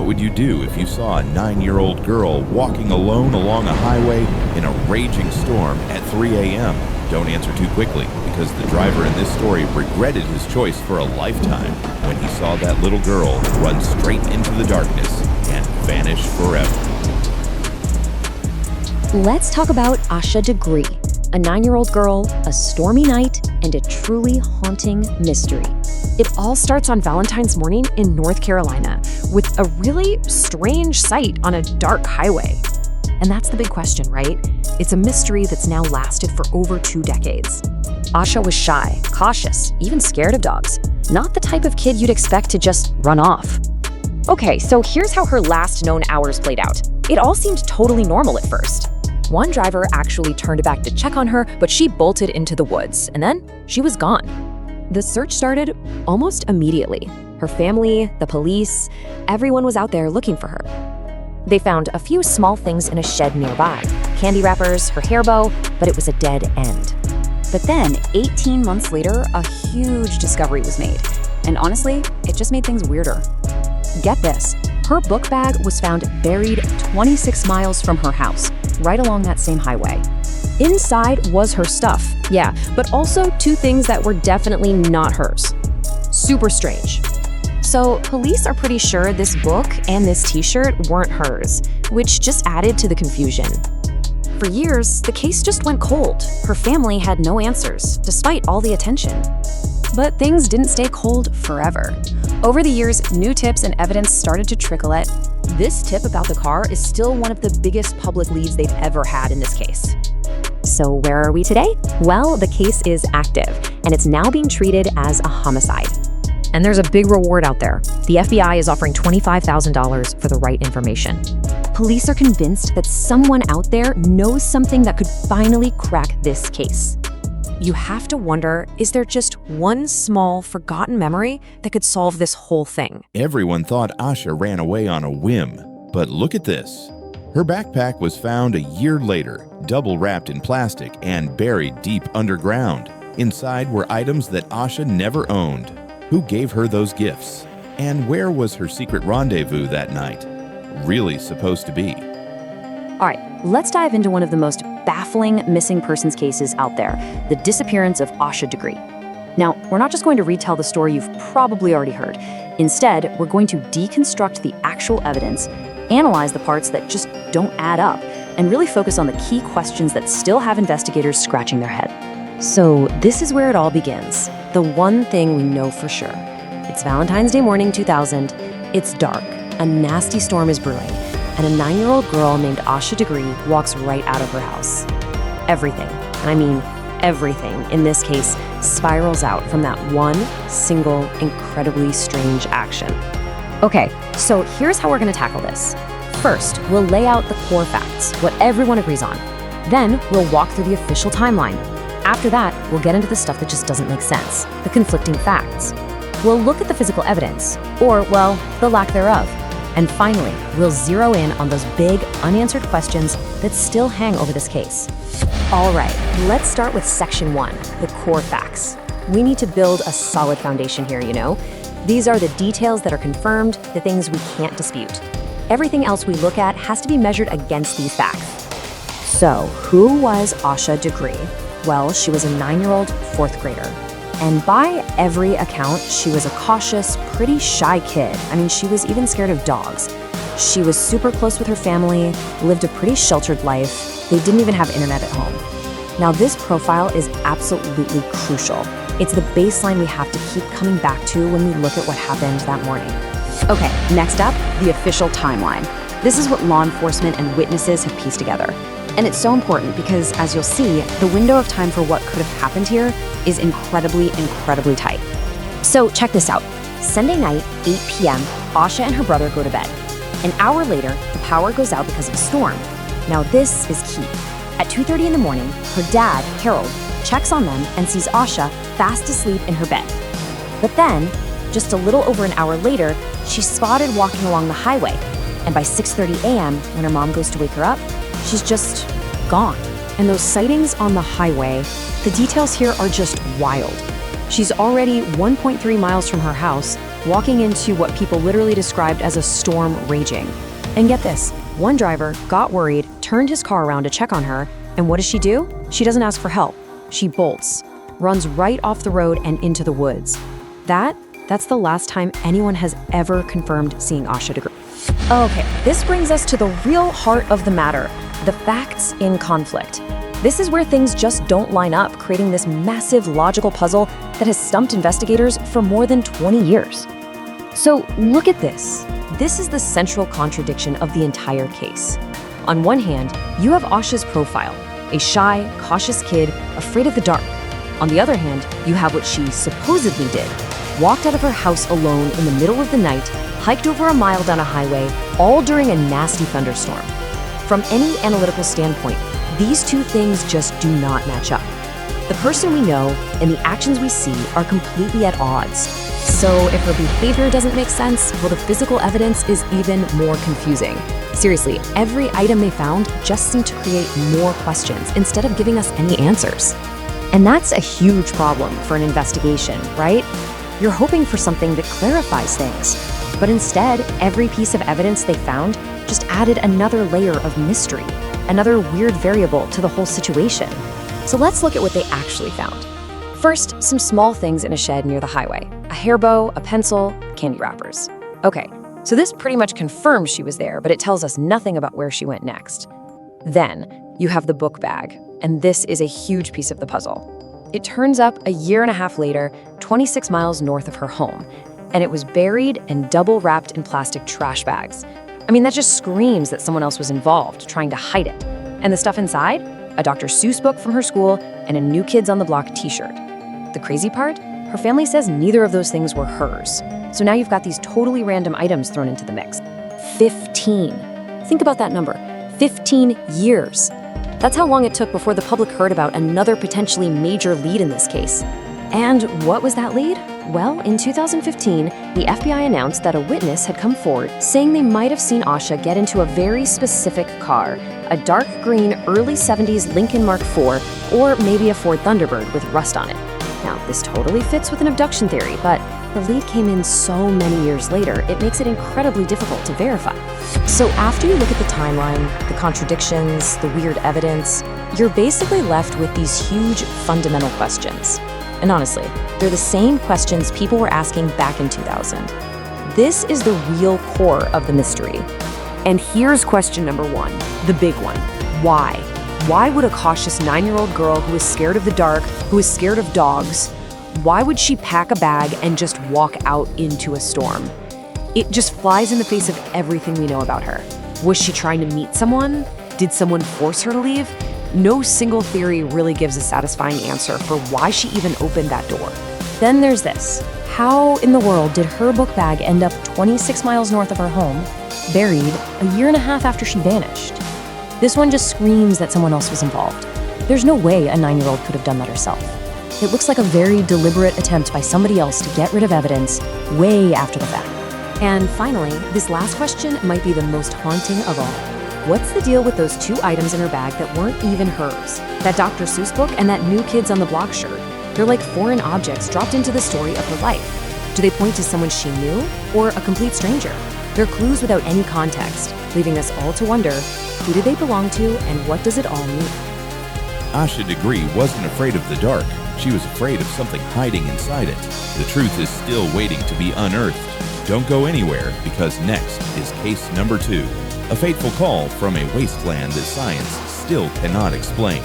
What would you do if you saw a 9-year-old girl walking alone along a highway in a raging storm at 3 a.m.? Don't answer too quickly, because the driver in this story regretted his choice for a lifetime when he saw that little girl run straight into the darkness and vanish forever. Let's talk about Asha Degree, a 9-year-old girl, a stormy night, and a truly haunting mystery. It all starts on Valentine's morning in North Carolina with a really strange sight on a dark highway. And that's the big question, right? It's a mystery that's now lasted for over 2 decades. Asha was shy, cautious, even scared of dogs. Not the type of kid you'd expect to just run off. Okay, so here's how her last known hours played out. It all seemed totally normal at first. One driver actually turned back to check on her, but she bolted into the woods, and then she was gone. The search started almost immediately. Her family, the police, everyone was out there looking for her. They found a few small things in a shed nearby, candy wrappers, her hair bow, but it was a dead end. But then, 18 months later, a huge discovery was made. And honestly, it just made things weirder. Get this, her book bag was found buried 26 miles from her house, right along that same highway. Inside was her stuff, yeah, but also 2 things that were definitely not hers. Super strange. So police are pretty sure this book and this t-shirt weren't hers, which just added to the confusion. For years, the case just went cold. Her family had no answers, despite all the attention. But things didn't stay cold forever. Over the years, new tips and evidence started to trickle in. This tip about the car is still one of the biggest public leads they've ever had in this case. So where are we today? Well, the case is active, and it's now being treated as a homicide. And there's a big reward out there. The FBI is offering $25,000 for the right information. Police are convinced that someone out there knows something that could finally crack this case. You have to wonder, is there just one small, forgotten memory that could solve this whole thing? Everyone thought Asha ran away on a whim, but look at this. Her backpack was found a year later, double wrapped in plastic and buried deep underground. Inside were items that Asha never owned. Who gave her those gifts? And where was her secret rendezvous that night really supposed to be? All right, let's dive into one of the most baffling missing persons cases out there, the disappearance of Asha Degree. Now, we're not just going to retell the story you've probably already heard. Instead, we're going to deconstruct the actual evidence, analyze the parts that just don't add up, and really focus on the key questions that still have investigators scratching their head. So this is where it all begins. The one thing we know for sure. It's Valentine's Day morning 2000. It's dark. A nasty storm is brewing. And a 9-year-old girl named Asha Degree walks right out of her house. Everything, and I mean everything, in this case, spirals out from that one single, incredibly strange action. Okay, so here's how we're gonna tackle this. First, we'll lay out the core facts, what everyone agrees on. Then, we'll walk through the official timeline. After that, we'll get into the stuff that just doesn't make sense, the conflicting facts. We'll look at the physical evidence, or, well, the lack thereof. And finally, we'll zero in on those big, unanswered questions that still hang over this case. All right, let's start with Section 1, the core facts. We need to build a solid foundation here, you know? These are the details that are confirmed, the things we can't dispute. Everything else we look at has to be measured against these facts. So, who was Asha Degree? Well, she was a 9-year-old 4th grader. And by every account, she was a cautious, pretty shy kid. I mean, she was even scared of dogs. She was super close with her family, lived a pretty sheltered life. They didn't even have internet at home. Now, this profile is absolutely crucial. It's the baseline we have to keep coming back to when we look at what happened that morning. Okay, next up, the official timeline. This is what law enforcement and witnesses have pieced together. And it's so important because, as you'll see, the window of time for what could have happened here is incredibly, incredibly tight. So check this out. Sunday night, 8 p.m., Asha and her brother go to bed. An hour later, the power goes out because of a storm. Now this is key. At 2:30 in the morning, her dad, Harold, checks on them and sees Asha fast asleep in her bed. But then, just a little over an hour later, she's spotted walking along the highway. And by 6:30 a.m., when her mom goes to wake her up, she's just gone. And those sightings on the highway, the details here are just wild. She's already 1.3 miles from her house, walking into what people literally described as a storm raging. And get this, one driver got worried, turned his car around to check on her, and what does she do? She doesn't ask for help. She bolts, runs right off the road and into the woods. That's the last time anyone has ever confirmed seeing Asha Degree. Okay, this brings us to the real heart of the matter, the facts in conflict. This is where things just don't line up, creating this massive logical puzzle that has stumped investigators for more than 20 years. So look at this. This is the central contradiction of the entire case. On one hand, you have Asha's profile, a shy, cautious kid afraid of the dark. On the other hand, you have what she supposedly did. Walked out of her house alone in the middle of the night, hiked over a mile down a highway, all during a nasty thunderstorm. From any analytical standpoint, these two things just do not match up. The person we know and the actions we see are completely at odds. So if her behavior doesn't make sense, well, the physical evidence is even more confusing. Seriously, every item they found just seemed to create more questions instead of giving us any answers. And that's a huge problem for an investigation, right? You're hoping for something that clarifies things. But instead, every piece of evidence they found just added another layer of mystery, another weird variable to the whole situation. So let's look at what they actually found. First, some small things in a shed near the highway. A hair bow, a pencil, candy wrappers. Okay, so this pretty much confirms she was there, but it tells us nothing about where she went next. Then, you have the book bag, and this is a huge piece of the puzzle. It turns up a year and a half later, 26 miles north of her home, and it was buried and double wrapped in plastic trash bags. I mean, that just screams that someone else was involved, trying to hide it. And the stuff inside? A Dr. Seuss book from her school and a New Kids on the Block t-shirt. The crazy part? Her family says neither of those things were hers. So now you've got these totally random items thrown into the mix. 15. Think about that number. 15 years. That's how long it took before the public heard about another potentially major lead in this case. And what was that lead? Well, in 2015, the FBI announced that a witness had come forward saying they might have seen Asha get into a very specific car, a dark green early 70s Lincoln Mark IV, or maybe a Ford Thunderbird with rust on it. Now, this totally fits with an abduction theory, but the lead came in so many years later, it makes it incredibly difficult to verify. So after you look at the timeline, the contradictions, the weird evidence, you're basically left with these huge fundamental questions. And honestly, they're the same questions people were asking back in 2000. This is the real core of the mystery. And here's question number one, the big one. Why? Why would a cautious 9-year-old girl who is scared of the dark, who is scared of dogs, why would she pack a bag and just walk out into a storm? It just flies in the face of everything we know about her. Was she trying to meet someone? Did someone force her to leave? No single theory really gives a satisfying answer for why she even opened that door. Then there's this. How in the world did her book bag end up 26 miles north of her home, buried a year and a half after she vanished? This one just screams that someone else was involved. There's no way a 9-year-old could have done that herself. It looks like a very deliberate attempt by somebody else to get rid of evidence way after the fact. And finally, this last question might be the most haunting of all. What's the deal with those 2 items in her bag that weren't even hers? That Dr. Seuss book and that New Kids on the Block shirt. They're like foreign objects dropped into the story of her life. Do they point to someone she knew or a complete stranger? They're clues without any context, leaving us all to wonder, who do they belong to and what does it all mean? Asha Degree wasn't afraid of the dark. She was afraid of something hiding inside it. The truth is still waiting to be unearthed. Don't go anywhere, because next is case number 2. A fateful call from a wasteland that science still cannot explain.